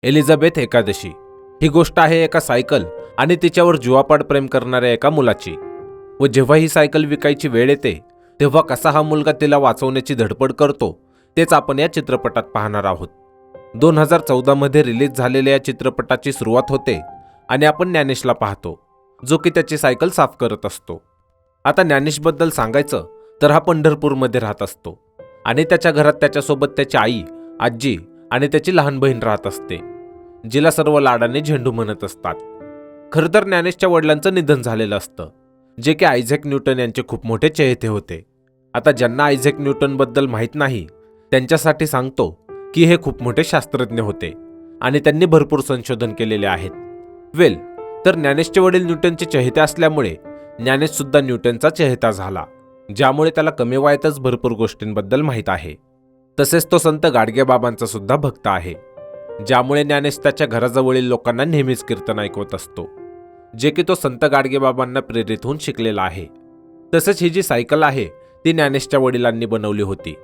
Elizabeth Ekadashi ही गोष्ट आहे एका सायकल आणि तिच्यावर जीवापाड प्रेम करणाऱ्या एका मुलाची. व जेव्हा ही सायकल विकायची वेळ येते तेव्हा कसा हा मुलगा तिला वाचवण्याची धडपड करतो तेच आपण या चित्रपटात पाहणार आहोत. 2014 मध्ये रिलीज झालेल्या या चित्रपटाची सुरुवात होते आणि आपण ज्ञानेशला पाहतो जो की त्याची सायकल साफ करत असतो. आता ज्ञानेशबद्दल सांगायचं तर हा पंढरपूरमध्ये राहत असतो आणि त्याच्या घरात त्याच्यासोबत त्याची आई, आजी आणि त्याची लहान बहीण राहत असते, जिला सर्व लाडाने झेंडू म्हणत असतात. खरं तर ज्ञानेशच्या वडिलांचं निधन झालेलं असतं, जे की आयझॅक न्यूटन यांचे खूप मोठे चहेते होते. आता ज्यांना आयझॅक न्यूटनबद्दल माहीत नाही त्यांच्यासाठी सांगतो की हे खूप मोठे शास्त्रज्ञ होते आणि त्यांनी भरपूर संशोधन केलेले आहेत. तर ज्ञानेशचे वडील न्यूटनचे चहेते असल्यामुळे ज्ञानेश सुद्धा न्यूटनचा चहेता झाला, ज्यामुळे त्याला कमी वयातच भरपूर गोष्टींबद्दल माहीत आहे. तसेच तो संत गाडगेबाबांचा सुद्धा भक्त आहे, ज्यामुळे ज्ञानेश त्याच्या घराजवळील लोकांना नेहमीच कीर्तन ऐकवत असतो, जे की तो संत गाडगेबाबांना प्रेरित होऊन शिकलेला आहे. तसेच ही जी सायकल आहे ती ज्ञानेशच्या वडिलांनी बनवली होती,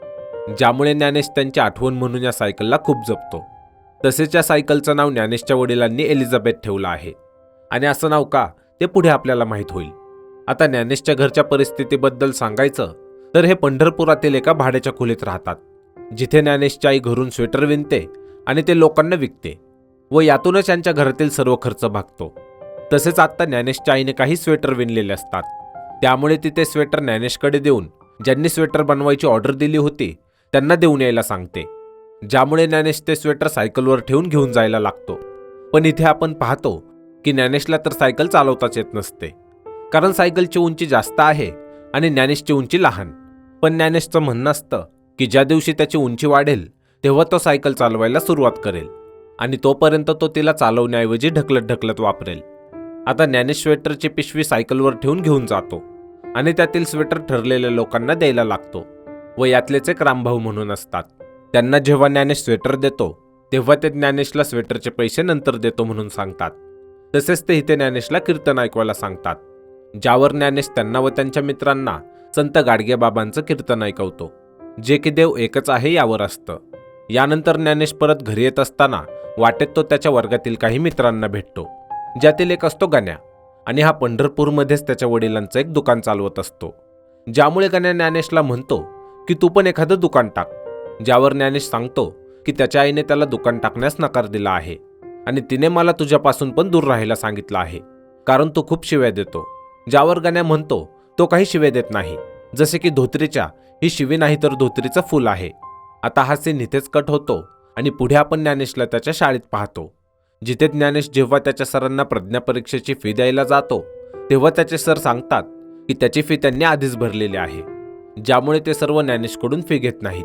ज्यामुळे ज्ञानेश त्यांची आठवण म्हणून या सायकलला खूप जपतो. तसेच या सायकलचं नाव ज्ञानेशच्या वडिलांनी एलिझाबेथ ठेवलं आहे आणि असं नाव का ते पुढे आपल्याला माहीत होईल. आता ज्ञानेशच्या घरच्या परिस्थितीबद्दल सांगायचं तर हे पंढरपुरातील एका भाड्याच्या खोलीत राहतात, जिथे ज्ञानेशची आई घरून स्वेटर विणते आणि ते लोकांना विकते व यातूनच यांच्या घरातील सर्व खर्च भागतो. तसेच आत्ता ज्ञानेशच्या आईने काही स्वेटर विणलेले असतात, त्यामुळे ती ते स्वेटर ज्ञानेशकडे देऊन ज्यांनी स्वेटर बनवायची ऑर्डर दिली होती त्यांना देऊन यायला सांगते, ज्यामुळे ज्ञानेश ते स्वेटर सायकलवर ठेवून घेऊन जायला लागतो. पण इथे आपण पाहतो की ज्ञानेशला तर सायकल चालवताच येत नसते, कारण सायकलची उंची जास्त आहे आणि ज्ञानेशची उंची लहान. पण ज्ञानेशचं म्हणणं असतं की ज्या दिवशी त्याची उंची वाढेल तेव्हा तो सायकल चालवायला सुरुवात करेल आणि तोपर्यंत तो तिला चालवण्याऐवजी ढकलत ढकलत वापरेल. आता ज्ञानेश स्वेटरची पिशवी सायकलवर ठेवून घेऊन जातो आणि त्यातील स्वेटर ठरलेल्या लोकांना द्यायला लागतो व यातलेच एक रामभाऊ म्हणून असतात. त्यांना जेव्हा ज्ञानेश स्वेटर देतो तेव्हा ते ज्ञानेशला स्वेटरचे पैसे नंतर देतो म्हणून सांगतात. तसेच ते इथे ज्ञानेशला कीर्तन ऐकवायला सांगतात, ज्यावर ज्ञानेश त्यांना व त्यांच्या मित्रांना संत गाडगेबाबांचं कीर्तन ऐकवतो, जे की देव एकच आहे यावर असतं. यानंतर ज्ञानेश परत घरी येत असताना वाटेत तो त्याच्या वर्गातील काही मित्रांना भेटतो, ज्यातील एक असतो गण्या, आणि हा पंढरपूरमध्येच त्याच्या वडिलांचं एक दुकान चालवत असतो. ज्यामुळे गण्या ज्ञानेशला म्हणतो की तू पण एखादं दुकान टाक, ज्यावर ज्ञानेश सांगतो की त्याच्या आईने त्याला दुकान टाकण्यास नकार दिला आहे आणि तिने मला तुझ्यापासून पण दूर राहायला सांगितलं आहे, कारण तू खूप शिव्या देतो. ज्यावर गण्या म्हणतो तो काही शिव्या देत नाही, जसे की धोत्रीच्या ही शिवी नाही तर धोत्रीचं फूल आहे. आता हा सीन इथेच कट होतो आणि पुढे आपण ज्ञानेशला त्याच्या शाळेत पाहतो, जिथे ज्ञानेश जेव्हा त्याच्या सरांना प्रज्ञा परीक्षेची फी द्यायला जातो तेव्हा त्याचे सर सांगतात की त्याची फी त्यांनी आधीच भरलेली आहे, ज्यामुळे ते सर्व ज्ञानेशकडून फी घेत नाहीत.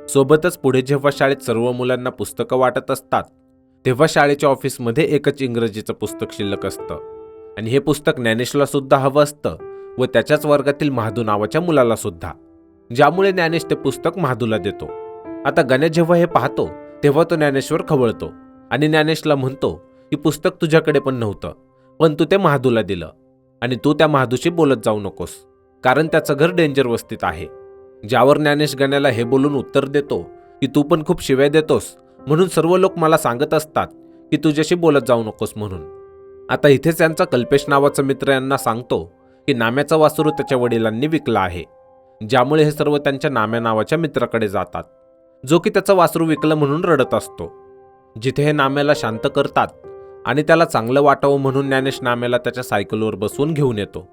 सोबतच पुढे जेव्हा शाळेत सर्व मुलांना पुस्तकं वाटत असतात तेव्हा शाळेच्या ऑफिसमध्ये एकच इंग्रजीचं पुस्तक शिल्लक असतं आणि हे पुस्तक ज्ञानेशला सुद्धा हवं असतं व त्याच्याच वर्गातील महादू नावाच्या मुलाला सुद्धा, ज्यामुळे ज्ञानेश ते पुस्तक महादूला देतो. आता गण्या जेव्हा हे पाहतो तेव्हा तो ज्ञानेशवर खवळतो आणि ज्ञानेशला म्हणतो की पुस्तक तुझ्याकडे पण नव्हतं, पण तू ते महादूला दिलं आणि तू त्या महादूशी बोलत जाऊ नकोस, कारण त्याचं घर डेंजर वस्तीत आहे. ज्यावर ज्ञानेश गण्याला हे बोलून उत्तर देतो की तू पण खूप शिव्या देतोस, म्हणून सर्व लोक मला सांगत असतात की तुझ्याशी बोलत जाऊ नकोस म्हणून. आता इथेच त्यांचा कल्पेश नावाचा मित्र यांना सांगतो की नाम्याचा वासरू त्याच्या वडिलांनी विकला आहे, ज्यामुळे हे सर्व त्यांच्या नाम्या नावाच्या मित्राकडे जातात, जो की त्याचं वासरू विकलं म्हणून रडत असतो. जिथे हे नाम्याला शांत करतात आणि त्याला चांगलं वाटावं म्हणून ज्ञानेश नाम्याला त्याच्या सायकलवर बसवून घेऊन येतो.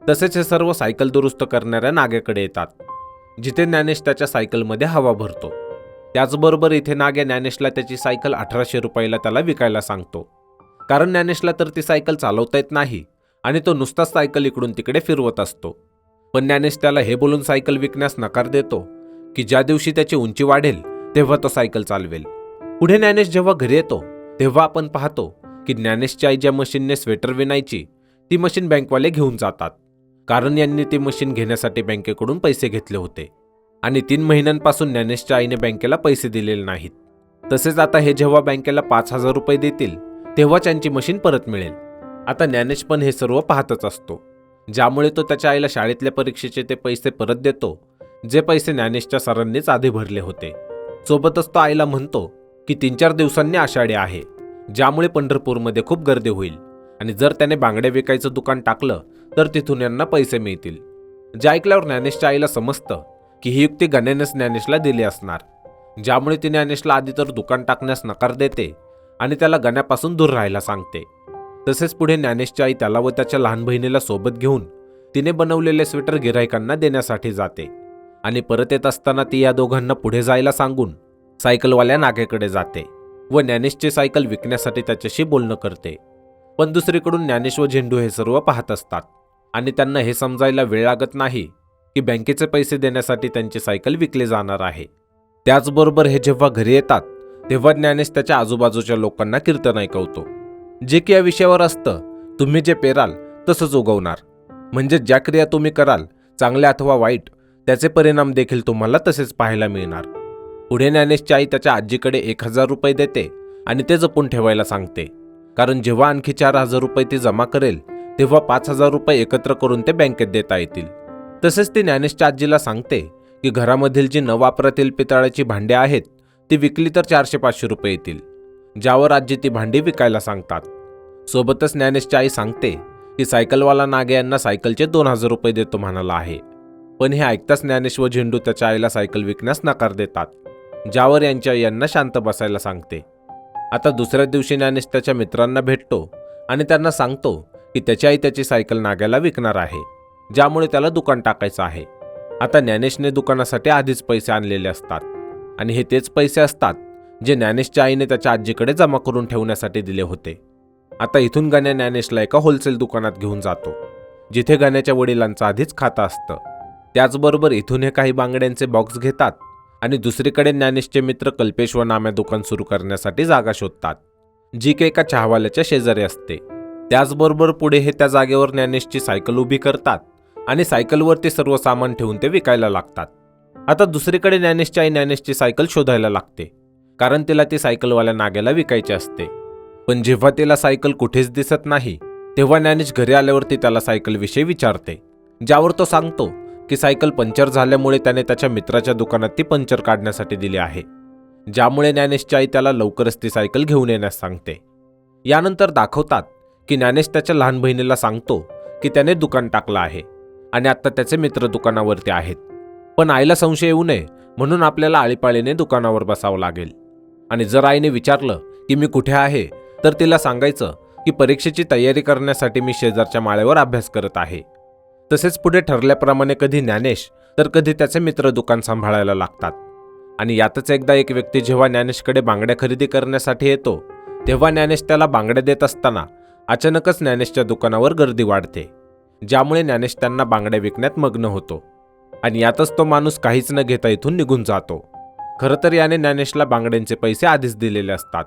तसेच हे सर्व सायकल दुरुस्त करणाऱ्या नाग्याकडे येतात, जिथे ज्ञानेश त्याच्या सायकलमध्ये हवा भरतो. त्याचबरोबर इथे नाग्या ज्ञानेशला त्याची सायकल 1800 रुपयाला त्याला विकायला सांगतो, कारण ज्ञानेशला तर ती सायकल चालवता येत नाही आणि तो नुसताच सायकल इकडून तिकडे फिरवत असतो. पण ज्ञानेश त्याला हे बोलून सायकल विकण्यास नकार देतो की ज्या दिवशी त्याची उंची वाढेल तेव्हा तो सायकल चालवेल. पुढे ज्ञानेश जेव्हा घरी येतो तेव्हा आपण पाहतो की ज्ञानेशची आई ज्या मशीनने स्वेटर विणायची ती मशीन बँकवाले घेऊन जातात, कारण यांनी ती मशीन घेण्यासाठी बँकेकडून पैसे घेतले होते आणि 3 महिन्यांपासून ज्ञानेशच्या आईने बँकेला पैसे दिलेले नाहीत. तसेच आता हे जेव्हा बँकेला 5000 रुपये देतील तेव्हा त्यांची मशीन परत मिळेल. आता ज्ञानेश पण हे सर्व पाहतच असतो, ज्यामुळे तो त्याच्या आईला शाळेतल्या परीक्षेचे ते पैसे परत देतो, जे पैसे ज्ञानेशच्या सरांनीच आधी भरले होते. सोबतच तो आईला म्हणतो की 3-4 दिवसांनी आषाढी आहे, ज्यामुळे पंढरपूरमध्ये खूप गर्दी होईल आणि जर त्याने बांगड्या विकायचं दुकान टाकलं तर तिथून यांना पैसे मिळतील. जे ऐकल्यावर ज्ञानेशच्या आईला समजतं की ही युक्ती गण्यानेच ज्ञानेशला दिली असणार, ज्यामुळे ती ज्ञानेशला आधी तर दुकान टाकण्यास नकार देते आणि त्याला गण्यापासून दूर राहायला सांगते. तसेच पुढे ज्ञानेशची आई त्याला व त्याच्या लहान बहिणीला सोबत घेऊन तिने बनवलेले स्वेटर गिऱ्हाईकांना देण्यासाठी जाते आणि परत येत असताना ती या दोघांना पुढे जायला सांगून सायकलवाल्या नागेकडे जाते व ज्ञानेशची सायकल विकण्यासाठी त्याच्याशी बोलणं करते. पण दुसरीकडून ज्ञानेश व झेंडू हे सर्व पाहत असतात आणि त्यांना हे समजायला वेळ लागत नाही की बँकेचे पैसे देण्यासाठी त्यांची सायकल विकली जाणार आहे. त्याचबरोबर हे जेव्हा घरी येतात तेव्हा ज्ञानेश त्याच्या आजूबाजूच्या लोकांना कीर्तन ऐकवतो, जे की या विषयावर असतं, तुम्ही जे पेराल तसंच उगवणार. म्हणजे ज्या क्रिया तुम्ही कराल, चांगल्या अथवा वाईट, त्याचे परिणाम देखील तुम्हाला तसेच पाहायला मिळणार. पुढे ज्ञानेशची आई त्याच्या आजीकडे 1,000 रुपये देते आणि ते जपून ठेवायला सांगते, कारण जेव्हा आणखी 4,000 रुपये ती जमा करेल तेव्हा 5,000 रुपये एकत्र करून ते बँकेत देता येतील. तसेच ती ज्ञानेशच्या आजीला सांगते की घरामधील जी न वापरातील पितळाची भांडी आहेत ती विकली तर 400-500 रुपये येतील, ज्यावर आजी ती भांडी विकायला सांगतात. सोबतच ज्ञानेशची आई सांगते की सायकलवाला नागे यांना सायकलचे 2,000 रुपये देतो म्हणाला आहे. पण हे ऐकताच ज्ञानेश व झेंडू त्याच्या आईला सायकल विकण्यास नकार देतात, ज्यावर यांच्या यांना शांत बसायला सांगते. आता दुसऱ्या दिवशी ज्ञानेश त्याच्या मित्रांना भेटतो आणि त्यांना सांगतो की त्याची आई त्याची सायकल नाग्याला विकणार आहे, ज्यामुळे त्याला दुकान टाकायचं आहे. आता ज्ञानेशने दुकानासाठी आधीच पैसे आणलेले असतात आणि हे तेच पैसे असतात जे ज्ञानेशच्या आईने त्याच्या आजीकडे जमा करून ठेवण्यासाठी दिले होते. आता इथून गण्या ज्ञानेशला एका होलसेल दुकानात घेऊन जातो, जिथे गण्याच्या वडिलांचं आधीच खातं असतं. त्याचबरोबर इथून हे काही बांगड्यांचे बॉक्स घेतात आणि दुसरीकडे ज्ञानेशचे मित्र कल्पेश व नाम्या दुकान सुरू करण्यासाठी जागा शोधतात, जी की एका चहावाल्याच्या शेजारी असते. त्याचबरोबर पुढे हे त्या जागेवर ज्ञानेशची सायकल उभी करतात आणि सायकलवरती सर्व सामान ठेवून ते विकायला लागतात. आता दुसरीकडे ज्ञानेशची आई ज्ञानेशची सायकल शोधायला लागते, कारण तिला ती सायकलवाल्या नाग्याला विकायची असते. पण जेव्हा तिला सायकल कुठेच दिसत नाही तेव्हा ज्ञानेश घरी आल्यावरती त्याला सायकलविषयी विचारते, ज्यावर तो सांगतो की सायकल पंक्चर झाल्यामुळे त्याने त्याच्या मित्राच्या दुकानात ती पंक्चर काढण्यासाठी दिली आहे, ज्यामुळे ज्ञानेशची आई त्याला लवकरच ती सायकल घेऊन येण्यास सांगते. यानंतर दाखवतात की ज्ञानेश त्याच्या लहान बहिणीला सांगतो की त्याने दुकान टाकलं आहे आणि आता त्याचे मित्र दुकानावरती आहेत. पण आईला संशय येऊ नये म्हणून आपल्याला आळीपाळीने दुकानावर बसावं लागेल. आणि जर आईने विचारलं की मी कुठे आहे तर तिला सांगायचं की परीक्षेची तयारी करण्यासाठी मी शेजारच्या माळ्यावर अभ्यास करत आहे. तसेच पुढे ठरल्याप्रमाणे कधी ज्ञानेश तर कधी त्याचे मित्र दुकान सांभाळायला लागतात. आणि यातच एकदा एक व्यक्ती जेव्हा ज्ञानेशकडे बांगड्या खरेदी करण्यासाठी येतो तेव्हा ज्ञानेश त्याला बांगड्या देत असताना अचानकच ज्ञानेशच्या दुकानावर गर्दी वाढते, ज्यामुळे ज्ञानेश त्यांना बांगड्या विकण्यात मग्न होतो आणि यातच तो माणूस काहीच न घेता इथून निघून जातो. खरं तर याने ज्ञानेशला बांगड्यांचे पैसे आधीच दिलेले असतात.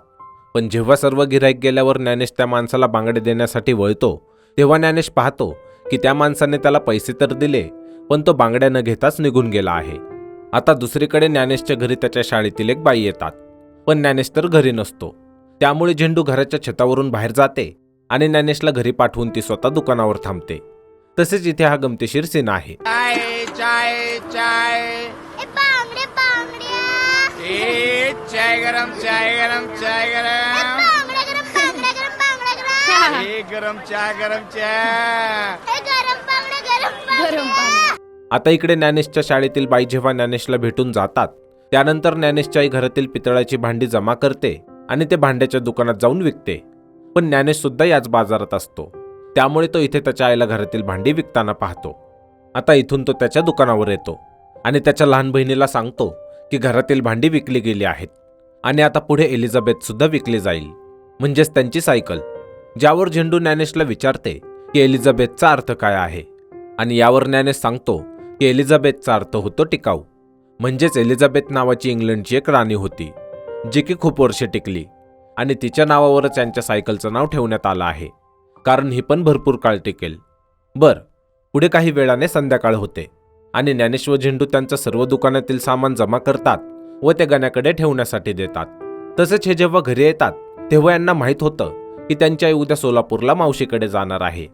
पण जेव्हा सर्व गिऱ्हाईक गेल्यावर ज्ञानेश त्या माणसाला बांगडे देण्यासाठी वळतो तेव्हा ज्ञानेश पाहतो की त्या माणसाने त्याला पैसे तर दिले, पण तो बांगड्या न घेताच निघून गेला आहे. आता दुसरीकडे ज्ञानेशच्या घरी त्याच्या शाळेतील एक बाई येतात, पण ज्ञानेश तर घरी नसतो. त्यामुळे झेंडू घराच्या छतावरून बाहेर जाते आणि ज्ञानेशला घरी पाठवून ती स्वतः दुकानावर थांबते. तसेच इथे हा गमतीशीर सीन आहे. चाय गरम चाय गरम चाय गरम गरम चाय गरम चाय गरम पाणी. आता इकडे ज्ञानेशच्या शाळेतील बाई जेव्हा ज्ञानेशला भेटून जातात त्यानंतर ज्ञानेशच्या आई घरातील पितळाची भांडी जमा करते आणि ते भांड्याच्या दुकानात जाऊन विकते. पण ज्ञानेश सुद्धा याच बाजारात असतो, त्यामुळे तो इथे त्याच्या आईला घरातील भांडी विकताना पाहतो. आता इथून तो त्याच्या दुकानावर येतो आणि त्याच्या लहान बहिणीला सांगतो की घरातील भांडी विकली गेली आहेत आणि आता पुढे एलिझाबेथ सुद्धा विकली जाईल, म्हणजेच त्यांची सायकल. ज्यावर झेंडू ज्ञानेशला विचारते की एलिझाबेथचा अर्थ काय आहे आणि यावर ज्ञानेश सांगतो की एलिझाबेथचा अर्थ होतो टिकाऊ. म्हणजेच एलिझाबेथ नावाची इंग्लंडची एक राणी होती, जी की खूप वर्षे टिकली आणि तिच्या नावावरच यांच्या सायकलचं नाव ठेवण्यात आलं आहे, कारण ही पण भरपूर काळ टिकेल. पुढे काही वेळाने संध्याकाळ होते आणि ज्ञानेश व झेंडू त्यांचं सर्व दुकानातील सामान जमा करतात व ते गण्याकडे ठेवण्यासाठी देतात. तसेच हे जेव्हा घरी येतात तेव्हा यांना माहीत होतं की त्यांची आई उद्या सोलापूरला मावशीकडे जाणार आहे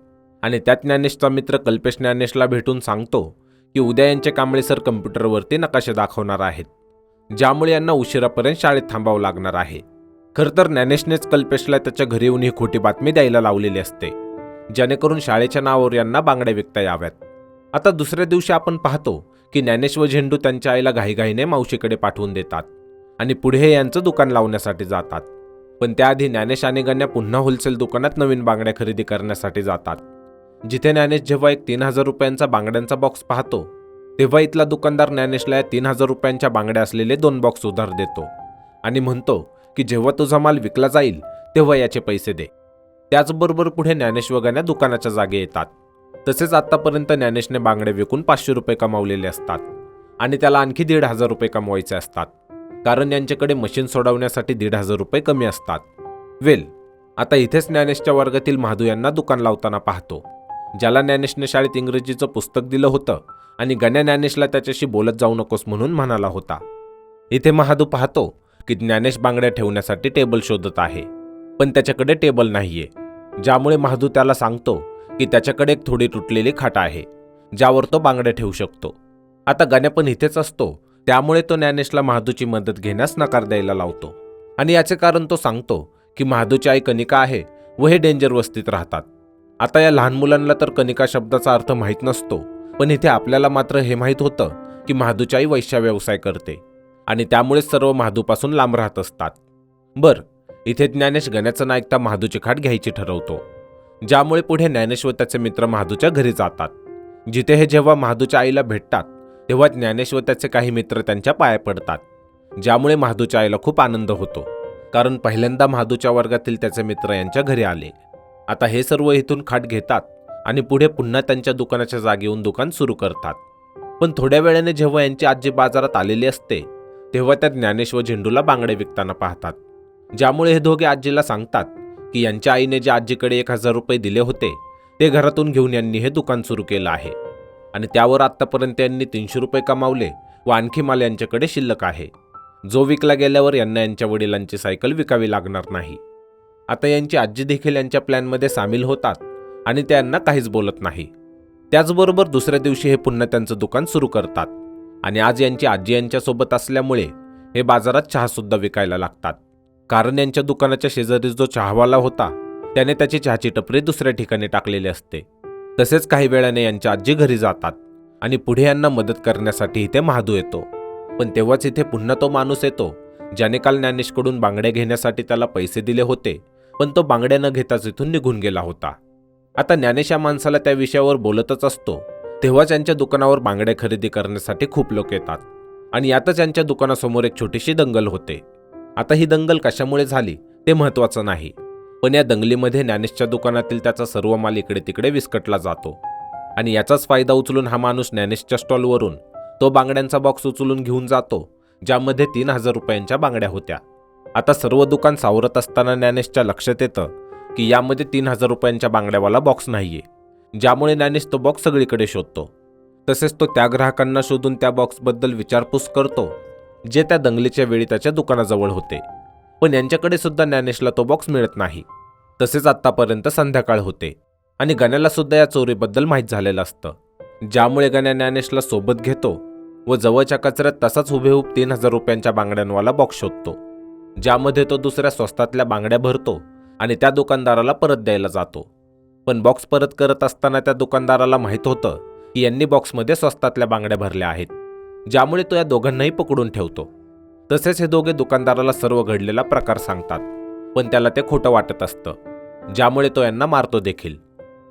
आणि त्यात ज्ञानेशचा मित्र कल्पेश ज्ञानेशला भेटून सांगतो की उद्या यांचे कांबळे सर कम्प्युटरवरती नकाशे दाखवणार आहेत. ज्यामुळे यांना उशिरापर्यंत शाळेत थांबावं लागणार आहे. खरं तर ज्ञानेशनेच कल्पेशला त्याच्या घरी येऊन ही खोटी बातमी द्यायला लावलेली असते, जेणेकरून शाळेच्या नावावर यांना बांगड्या विकता याव्यात. आता दुसऱ्या दिवशी आपण पाहतो की ज्ञानेश व झेंडू त्यांच्या आईला घाईघाईने मावशीकडे पाठवून देतात आणि पुढे हे यांचं दुकान लावण्यासाठी जातात. पण त्याआधी ज्ञानेश आणि गण्या पुन्हा होलसेल दुकानात नवीन बांगड्या खरेदी करण्यासाठी जातात. जिथे ज्ञानेश जेव्हा एक 3,000 रुपयांचा बांगड्यांचा बॉक्स पाहतो, तेव्हा इथला दुकानदार ज्ञानेशला 3,000 रुपयांच्या बांगड्या असलेले 2 बॉक्स उधार देतो आणि म्हणतो की जेव्हा तुझा माल विकला जाईल तेव्हा याचे पैसे दे. त्याचबरोबर पुढे ज्ञानेश व गण्या दुकानाच्या जागे येतात. तसेच आतापर्यंत ज्ञानेशने बांगड्या विकून 500 रुपये कमावलेले असतात आणि त्याला आणखी 1,500 रुपये कमवायचे असतात, कारण यांच्याकडे मशीन सोडवण्यासाठी 1,500 रुपये कमी असतात. आता इथेच ज्ञानेशच्या वर्गातील महादू यांना दुकान लावताना पाहतो, ज्याला ज्ञानेशने शाळेत इंग्रजीचं पुस्तक दिलं होतं आणि गण्या ज्ञानेशला त्याच्याशी बोलत जाऊ नकोस म्हणून म्हणाला होता. इथे महादू पाहतो की ज्ञानेश बांगड्या ठेवण्यासाठी टेबल शोधत आहे, पण त्याच्याकडे टेबल नाहीये. ज्यामुळे महादू त्याला सांगतो की त्याच्याकडे एक थोडी तुटलेली खाट आहे, ज्यावर तो बांगड्या ठेवू शकतो. आता गण्या पण इथेच असतो, त्यामुळे तो ज्ञानेशला महादूची मदत घेण्यास नकार द्यायला लावतो आणि याचे कारण तो सांगतो की महादूची आई कनिका आहे व हे डेंजर वस्तीत राहतात. आता या लहान मुलांना तर कनिका शब्दाचा अर्थ माहीत नसतो, पण इथे आपल्याला मात्र हे माहीत होतं की महादूची आई वैश्य व्यवसाय करते आणि त्यामुळेच सर्व महादूपासून लांब राहत असतात. इथे ज्ञानेश गण्याचं न ऐकता महादूची खाट घ्यायची ठरवतो, ज्यामुळे पुढे ज्ञानेश व त्याचे मित्र महादूच्या घरी जातात. जिथे हे जेव्हा महादूच्या आईला भेटतात तेव्हा ज्ञानेश व त्याचे काही मित्र त्यांच्या पाया पडतात, ज्यामुळे महादूच्या आईला खूप आनंद होतो, कारण पहिल्यांदा महादूच्या वर्गातील त्याचे मित्र यांच्या घरी आले. आता हे सर्व इथून खाट घेतात आणि पुढे पुन्हा त्यांच्या दुकानाच्या जागी येऊन दुकान सुरू करतात. पण थोड्या वेळाने जेव्हा यांची आजी बाजारात आलेली असते तेव्हा त्या ज्ञानेश व झेंडूला बांगडे विकताना पाहतात, ज्यामुळे हे दोघे आजीला सांगतात की यांच्या आईने जे आजीकडे 1,000 रुपये दिले होते ते घरातून घेऊन यांनी हे दुकान सुरू केलं आहे आणि त्यावर आत्तापर्यंत यांनी 300 रुपये कमावले व आणखी माल यांच्याकडे शिल्लक आहे, जो विकला गेल्यावर यांना यांच्या वडिलांची सायकल विकावी लागणार नाही. आता यांची आजी देखील यांच्या प्लॅनमध्ये सामील होतात आणि त्यांना काहीच बोलत नाही. त्याचबरोबर दुसऱ्या दिवशी हे पुन्हा त्यांचं दुकान सुरू करतात आणि आज यांची आजी यांच्यासोबत असल्यामुळे हे बाजारात चहासुद्धा विकायला लागतात, कारण यांच्या दुकानाच्या शेजारी जो चहावाला होता त्याने त्याची चहाची टपरी दुसऱ्या ठिकाणी टाकलेली असते. तसेच काही वेळाने यांच्या आजी घरी जातात आणि पुढे यांना मदत करण्यासाठी इथे महादू येतो. पण तेव्हाच इथे पुन्हा तो माणूस येतो ज्याने काल ज्ञानेशकडून बांगड्या घेण्यासाठी त्याला पैसे दिले होते, पण तो बांगड्या न घेताच इथून निघून गेला होता. आता ज्ञानेश या माणसाला त्या विषयावर बोलतच असतो तेव्हाच यांच्या दुकानावर बांगड्या खरेदी करण्यासाठी खूप लोक येतात आणि यातच यांच्या दुकानासमोर एक छोटीशी दंगल होते. आता ही दंगल कशामुळे झाली ते महत्त्वाचं नाही, पण या दंगलीमध्ये ज्ञानेशच्या दुकानातील त्याचा सर्व माल इकडे तिकडे विस्कटला जातो आणि याचाच फायदा उचलून हा माणूस ज्ञानेशच्या स्टॉलवरून तो बांगड्यांचा बॉक्स उचलून घेऊन जातो, ज्यामध्ये 3,000 रुपयांच्या बांगड्या होत्या. आता सर्व दुकान सावरत असताना ज्ञानेशच्या लक्षात येतं की यामध्ये 3,000 रुपयांच्या बांगड्यावाला बॉक्स नाहीये, ज्यामुळे ज्ञानेश तो बॉक्स सगळीकडे शोधतो. तसेच तो त्या ग्राहकांना शोधून त्या बॉक्सबद्दल विचारपूस करतो जे त्या दंगलीच्या वेळी त्याच्या दुकानाजवळ होते, पण यांच्याकडे सुद्धा ज्ञानेशला तो बॉक्स मिळत नाही. तसेच आत्तापर्यंत संध्याकाळ होते आणि गण्याला सुद्धा या चोरीबद्दल माहीत झालेलं असतं, ज्यामुळे गण्या ज्ञानेशला सोबत घेतो व जवळच्या कचऱ्यात तसाच हुबेहूब 3,000 रुपयांच्या बांगड्यांवाला बॉक्स शोधतो, ज्यामध्ये तो दुसऱ्या स्वस्तातल्या बांगड्या भरतो आणि त्या दुकानदाराला परत द्यायला जातो. पण बॉक्स परत करत असताना त्या दुकानदाराला माहीत होतं की यांनी बॉक्समध्ये स्वस्तातल्या बांगड्या भरल्या आहेत, ज्यामुळे तो या दोघांनाही पकडून ठेवतो. तसेच हे दोघे दुकानदाराला सर्व घडलेला प्रकार सांगतात, पण त्याला ते खोटं वाटत असतं, ज्यामुळे तो यांना मारतो देखील.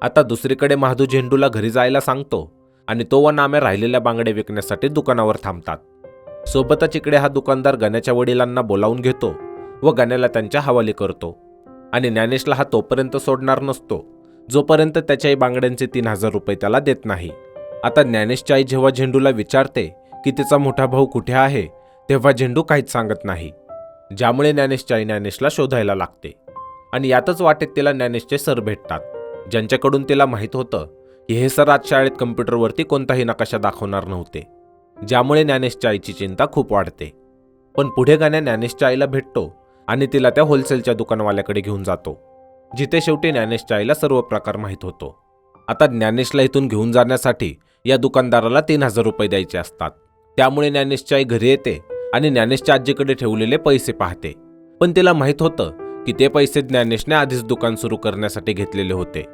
आता दुसरीकडे महादू झेंडूला घरी जायला सांगतो आणि तो व नाम्या राहिलेल्या बांगड्या विकण्यासाठी दुकानावर थांबतात. सोबतच इकडे हा दुकानदार गण्याच्या वडिलांना बोलावून घेतो व गण्याला त्यांच्या हवाली करतो आणि ज्ञानेशला हा तोपर्यंत सोडणार नसतो जोपर्यंत त्याच्याही बांगड्यांचे 3,000 रुपये त्याला देत नाही. आता ज्ञानेशची आई जेव्हा झेंडूला विचारते की तिचा मोठा भाऊ कुठे आहे तेव्हा झेंडू काहीच सांगत नाही, ज्यामुळे ज्ञानेशची आई ज्ञानेशला शोधायला लागते आणि यातच वाटेत तिला ज्ञानेशचे सर भेटतात, ज्यांच्याकडून तिला माहीत होतं की हे सर आज शाळेत कम्प्युटरवरती कोणताही नकाशा दाखवणार नव्हते, ज्यामुळे ज्ञानेशच्या आईची चिंता खूप वाढते. पण पुढे गण्या ज्ञानेशच्या आईला भेटतो आणि तिला त्या होलसेलच्या दुकानवाल्याकडे घेऊन जातो, जिथे शेवटी ज्ञानेशच्या आईला सर्व प्रकार माहीत होतो. आता ज्ञानेशला इथून घेऊन जाण्यासाठी या दुकानदाराला 3,000 रुपये द्यायचे असतात, त्यामुळे ज्ञानेशची आई घरी येते आणि ज्ञानेशच्या आजीकडे ठेवलेले पैसे पाहते. पण तिला माहीत होतं की ते पैसे ज्ञानेशने आधीच दुकान सुरू करण्यासाठी घेतलेले होते.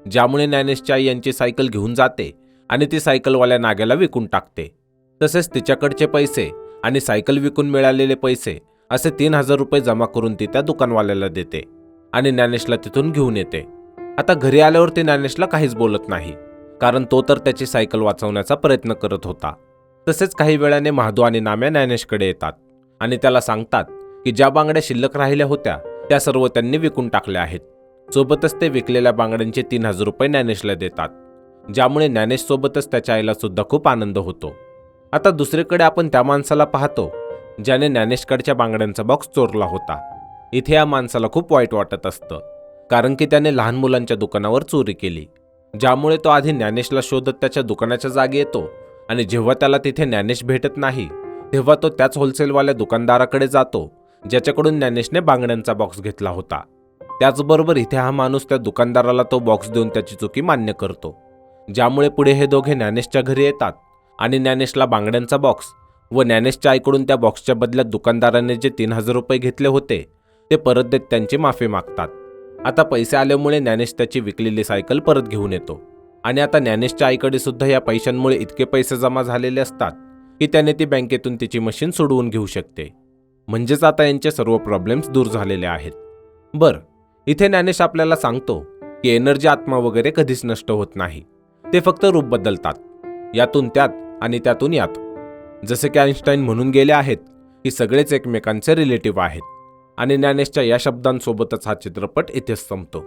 ज्यामुळे ज्ञानेशची आई यांची सायकल घेऊन जाते आणि ती सायकलवाल्या नाग्याला विकून टाकते. तसेच तिच्याकडचे पैसे आणि सायकल विकून मिळालेले पैसे असे 3,000 रुपये जमा करून ती त्या दुकानवाल्याला देते आणि ज्ञानेशला तिथून घेऊन येते. आता घरी आल्यावर ती ज्ञानेशला काहीच बोलत नाही, कारण तो तर त्याची सायकल वाचवण्याचा प्रयत्न करत होता. तसेच काही वेळाने महादू आणि नाम्या ज्ञानेशकडे येतात आणि त्याला सांगतात की ज्या बांगड्या शिल्लक राहिल्या होत्या त्या सर्व त्यांनी विकून टाकल्या आहेत. सोबतच ते विकलेल्या बांगड्यांचे 3,000 रुपये ज्ञानेशला देतात, ज्यामुळे ज्ञानेश सोबतच त्याच्या आईला सुद्धा खूप आनंद होतो. आता दुसरीकडे आपण त्या माणसाला पाहतो ज्याने ज्ञानेशकडच्या बांगड्यांचा बॉक्स चोरला होता. इथे या माणसाला खूप वाईट वाटत असतं, कारण की त्याने लहान मुलांच्या दुकानावर चोरी केली. ज्यामुळे तो आधी ज्ञानेशला शोधत त्याच्या दुकानाच्या जागी येतो आणि जेव्हा त्याला तिथे ज्ञानेश भेटत नाही तेव्हा तो त्याच होलसेलवाल्या दुकानदाराकडे जातो ज्याच्याकडून ज्ञानेशने बांगड्यांचा बॉक्स घेतला होता. त्याचबरोबर इथे हा माणूस त्या दुकानदाराला तो बॉक्स देऊन त्याची चुकी मान्य करतो. ज्यामुळे पुढे हे दोघे ज्ञानेशच्या घरी येतात आणि ज्ञानेशला बांगड्यांचा बॉक्स व ज्ञानेशच्या आईकडून त्या बॉक्सच्या बदल्यात दुकानदाराने जे 3,000 रुपये घेतले होते ते परत देत त्यांची माफी मागतात. आता पैसे आल्यामुळे ज्ञानेश त्याची विकलेली सायकल परत घेऊन येतो आणि आता ज्ञानेशच्या आईकडे सुद्धा या पैशांमुळे इतके पैसे जमा झालेले असतात की त्याने ती बँकेतून तिची मशीन सोडवून घेऊ शकते. म्हणजेच आता यांचे सर्व प्रॉब्लेम्स दूर झालेले आहेत. बरं, इथे ज्ञानेश आपल्याला सांगतो की एनर्जी आत्मा वगैरे कधीच नष्ट होत नाही, ते फक्त रूप बदलतात, यातून त्यात आणि त्यातून यात. जसे की आईन्स्टाईन म्हणून गेले आहेत की सगळेच एकमेकांचे रिलेटिव्ह आहेत. आणि ज्ञानेशच्या या शब्दांसोबतच हा चित्रपट इथेच संपतो.